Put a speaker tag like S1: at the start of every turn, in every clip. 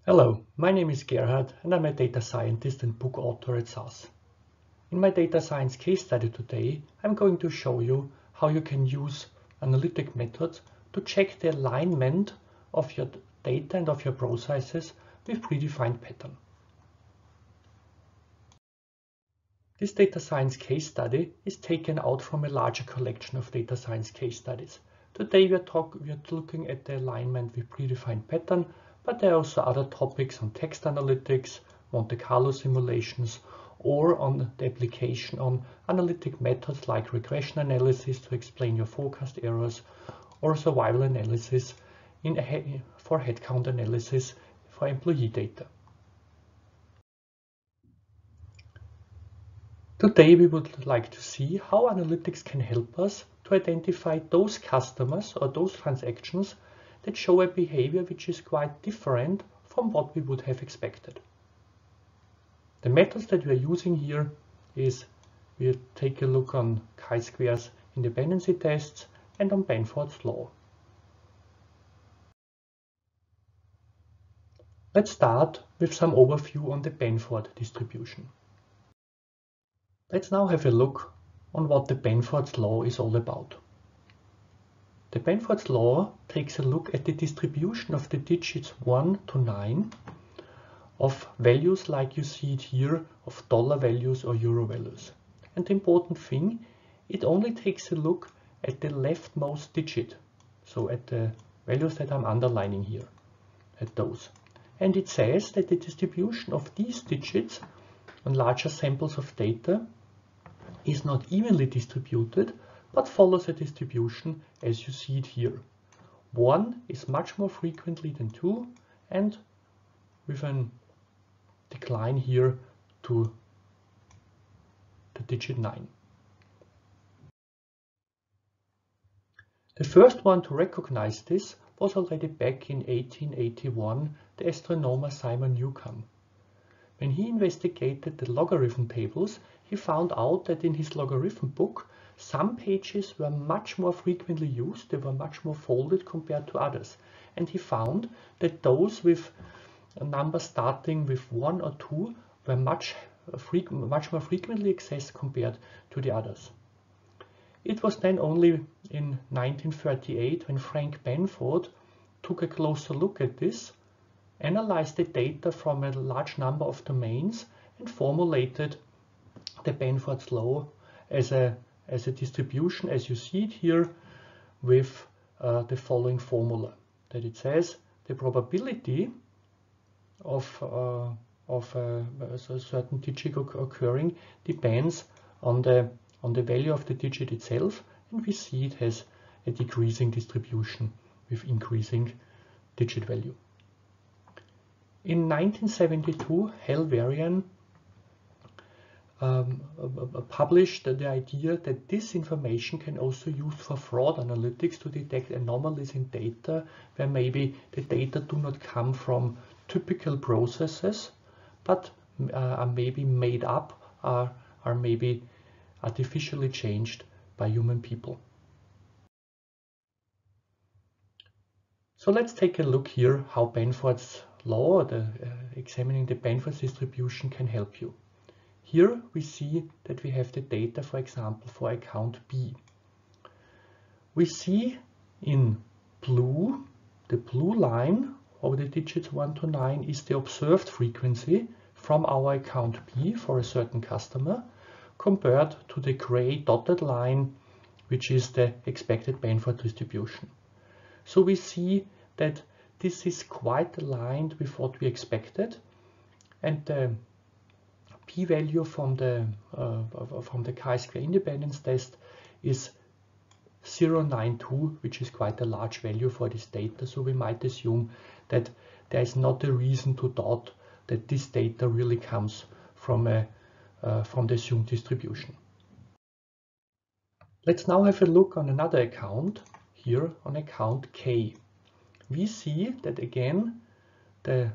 S1: Hello, my name is Gerhard and I'm a data scientist and book author at SAS. In my data science case study today, I'm going to show you how you can use analytic methods to check the alignment of your data and of your processes with predefined pattern. This data science case study is taken out from a larger collection of data science case studies. Today we are looking at the alignment with predefined pattern, but there are also other topics on text analytics, Monte Carlo simulations, or on the application on analytic methods like regression analysis to explain your forecast errors, or survival analysis for headcount analysis for employee data. Today we would like to see how analytics can help us to identify those customers or those transactions that show a behavior which is quite different from what we would have expected. The methods that we are using here is we take a look on chi-squares independency tests and on Benford's law. Let's start with some overview on the Benford distribution. Let's now have a look on what the Benford's law is all about. The Benford's law takes a look at the distribution of the digits 1 to 9 of values like you see it here of dollar values or euro values. And the important thing, it only takes a look at the leftmost digit, so at the values that I'm underlining here, at those. And it says that the distribution of these digits on larger samples of data is not evenly distributed, but follows a distribution as you see it here. 1 is much more frequently than 2, and with a decline here to the digit 9. The first one to recognize this was already back in 1881, the astronomer Simon Newcomb. When he investigated the logarithm tables, he found out that in his logarithm book, some pages were much more frequently used, they were much more folded compared to others. And he found that those with a number starting with 1 or 2 were much more frequently accessed compared to the others. It was then only in 1938 when Frank Benford took a closer look at this, analyzed the data from a large number of domains, and formulated the Benford's law as a distribution, as you see it here, with the following formula. That it says the probability of a certain digit occurring depends on the value of the digit itself, and we see it has a decreasing distribution with increasing digit value. In 1972, Helverian published the idea that this information can also be used for fraud analytics to detect anomalies in data where maybe the data do not come from typical processes but are maybe made up, are maybe artificially changed by human people. So let's take a look here how Benford's law, examining the Benford's distribution, can help you. Here we see that we have the data, for example, for account B. We see in blue, the blue line over the digits 1 to 9 is the observed frequency from our account B for a certain customer, compared to the gray dotted line, which is the expected Benford distribution. So we see that this is quite aligned with what we expected, and the p-value from the chi-square independence test is 0.92, which is quite a large value for this data. So we might assume that there is not a reason to doubt that this data really comes from the assumed distribution. Let's now have a look on another account, here on account K. We see that again the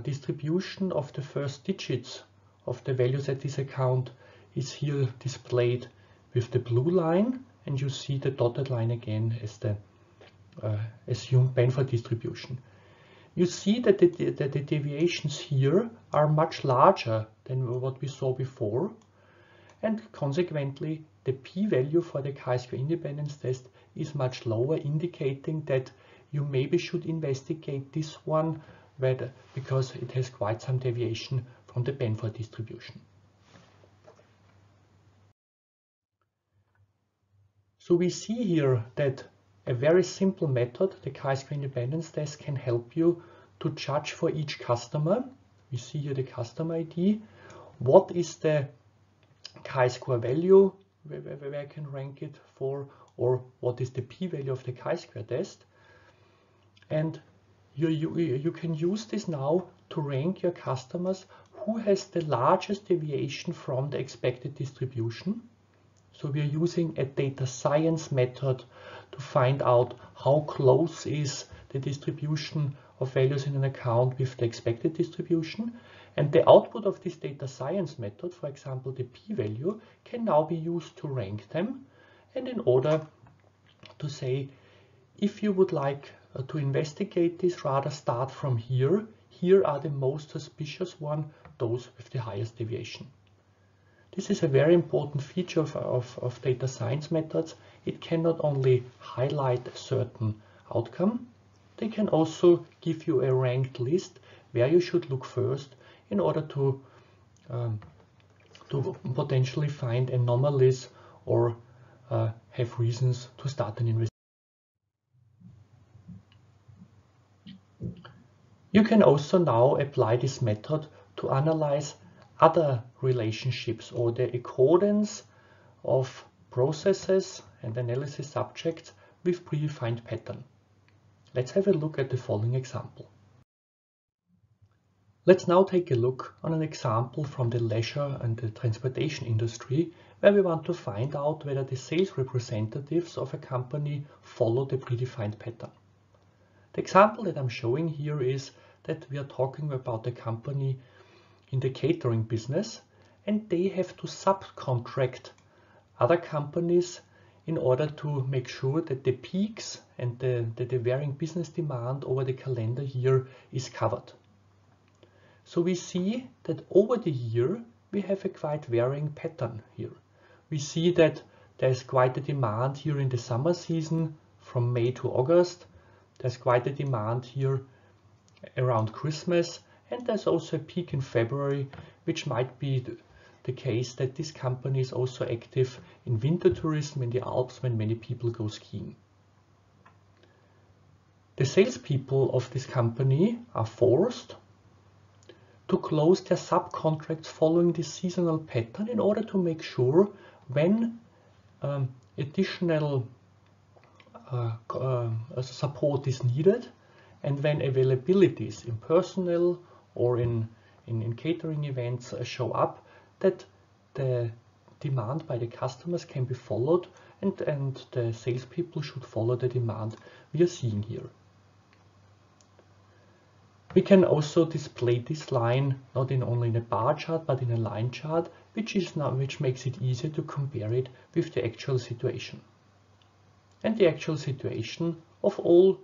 S1: distribution of the first digits of the values at this account is here displayed with the blue line, and you see the dotted line again as the assumed Benford distribution. you see that the deviations here are much larger than what we saw before, and consequently the p-value for the chi-square independence test is much lower, indicating that you maybe should investigate this one because it has quite some deviation from the Benford distribution. So we see here that a very simple method, the chi-square independence test, can help you to judge for each customer. We see here the customer ID. What is the chi-square value where I can rank it for, or what is the p-value of the chi-square test? And you can use this now to rank your customers who has the largest deviation from the expected distribution. So we are using a data science method to find out how close is the distribution of values in an account with the expected distribution. And the output of this data science method, for example, the p-value, can now be used to rank them. And in order to say, if you would like to investigate this, rather start from here. Here are the most suspicious one, those with the highest deviation. This is a very important feature of data science methods. It can not only highlight a certain outcome, they can also give you a ranked list where you should look first in order to potentially find anomalies or have reasons to start an investigation. You can also now apply this method to analyze other relationships or the accordance of processes and analysis subjects with predefined pattern. Let's have a look at the following example. Let's now take a look on an example from the leisure and the transportation industry, where we want to find out whether the sales representatives of a company follow the predefined pattern. The example that I'm showing here is that we are talking about a company in the catering business, and they have to subcontract other companies in order to make sure that the peaks and the varying business demand over the calendar year is covered. So we see that over the year we have a quite varying pattern here. We see that there's quite a demand here in the summer season from May to August. There's quite a demand here around Christmas, and there's also a peak in February, which might be the case that this company is also active in winter tourism in the Alps when many people go skiing. The salespeople of this company are forced to close their subcontracts following this seasonal pattern in order to make sure when additional support is needed and when availabilities in personnel or in catering events show up, that the demand by the customers can be followed, and the salespeople should follow the demand we are seeing here. We can also display this line not only in a bar chart but in a line chart, which makes it easier to compare it with the actual situation. And the actual situation of all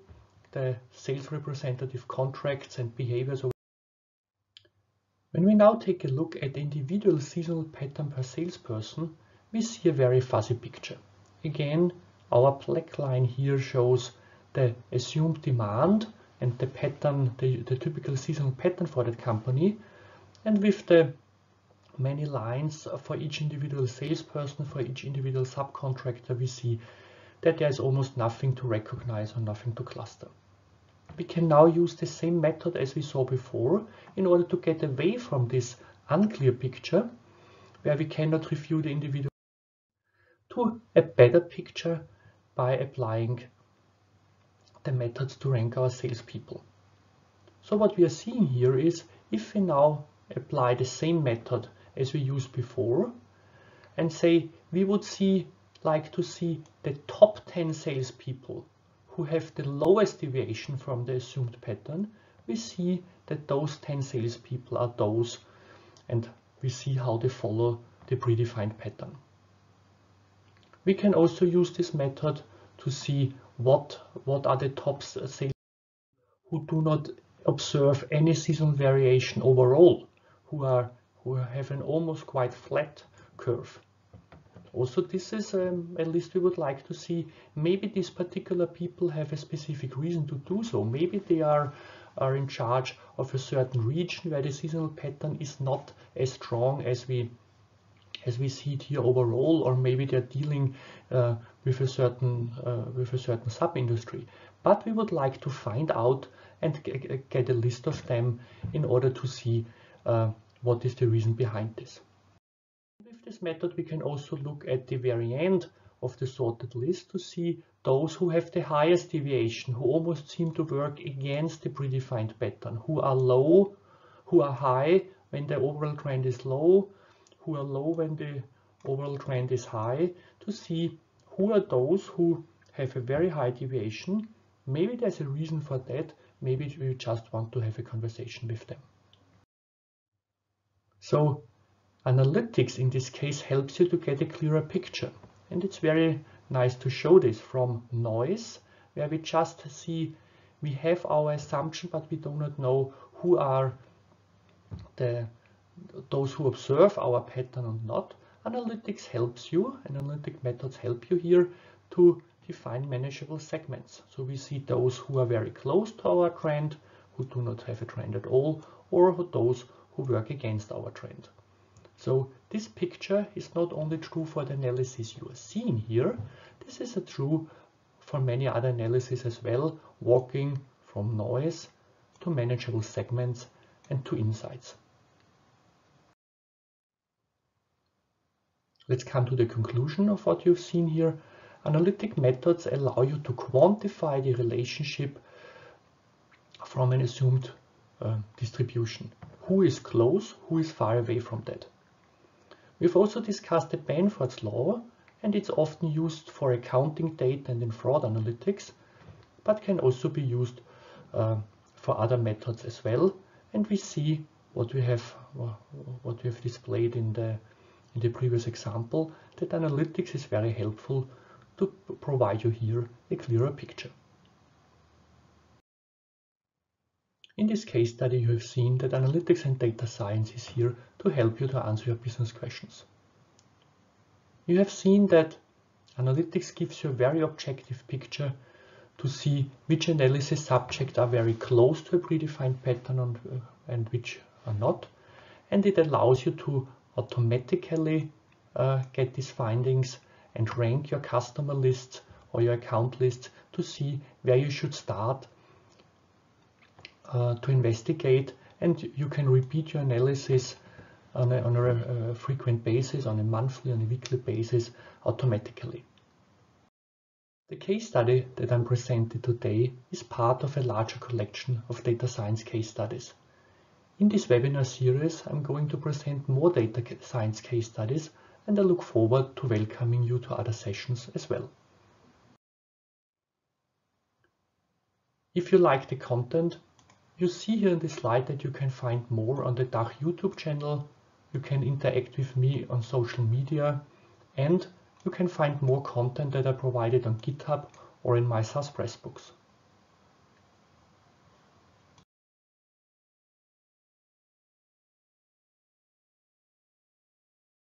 S1: the sales representative contracts and behaviors. When we now take a look at the individual seasonal pattern per salesperson, we see a very fuzzy picture. Again, our black line here shows the assumed demand and the pattern, the typical seasonal pattern for that company. And with the many lines for each individual salesperson, for each individual subcontractor, we see that there is almost nothing to recognize or nothing to cluster. We can now use the same method as we saw before in order to get away from this unclear picture where we cannot review the individual to a better picture by applying the methods to rank our salespeople. So what we are seeing here is, if we now apply the same method as we used before and say we would like to see the top 10 salespeople who have the lowest deviation from the assumed pattern, we see that those 10 salespeople are those, and we see how they follow the predefined pattern. We can also use this method to see what are the top sales who do not observe any seasonal variation overall, who have an almost quite flat curve. Also, this is at least we would like to see, maybe these particular people have a specific reason to do so. Maybe they are in charge of a certain region where the seasonal pattern is not as strong as we see it here overall, or maybe they're dealing with a certain sub-industry. But we would like to find out and get a list of them in order to see what is the reason behind this. With this method, we can also look at the very end of the sorted list to see those who have the highest deviation, who almost seem to work against the predefined pattern, who are low, who are high when the overall trend is low, who are low when the overall trend is high, to see who are those who have a very high deviation. Maybe there's a reason for that, maybe we just want to have a conversation with them. So analytics in this case helps you to get a clearer picture, and it's very nice to show this from noise, where we just see we have our assumption but we do not know who are those who observe our pattern or not. Analytics helps you, and analytic methods help you here to define manageable segments. So we see those who are very close to our trend, who do not have a trend at all, or those who work against our trend. So this picture is not only true for the analysis you are seeing here, this is true for many other analyses as well, walking from noise to manageable segments and to insights. Let's come to the conclusion of what you've seen here. Analytic methods allow you to quantify the relationship from an assumed distribution. Who is close, who is far away from that. We've also discussed the Benford's law, and it's often used for accounting data and in fraud analytics, but can also be used for other methods as well. And we see what we have displayed in the previous example, that analytics is very helpful to provide you here a clearer picture. In this case study, you have seen that analytics and data science is here to help you to answer your business questions. You have seen that analytics gives you a very objective picture to see which analysis subjects are very close to a predefined pattern and which are not. And it allows you to automatically get these findings and rank your customer lists or your account lists to see where you should start to investigate, and you can repeat your analysis on a frequent basis, on a monthly, on a weekly basis, automatically. The case study that I'm presenting today is part of a larger collection of data science case studies. In this webinar series, I'm going to present more data science case studies, and I look forward to welcoming you to other sessions as well. If you like the content, you see here in the slide that you can find more on the DACH YouTube channel, you can interact with me on social media, and you can find more content that I provided on GitHub or in my SAS Pressbooks.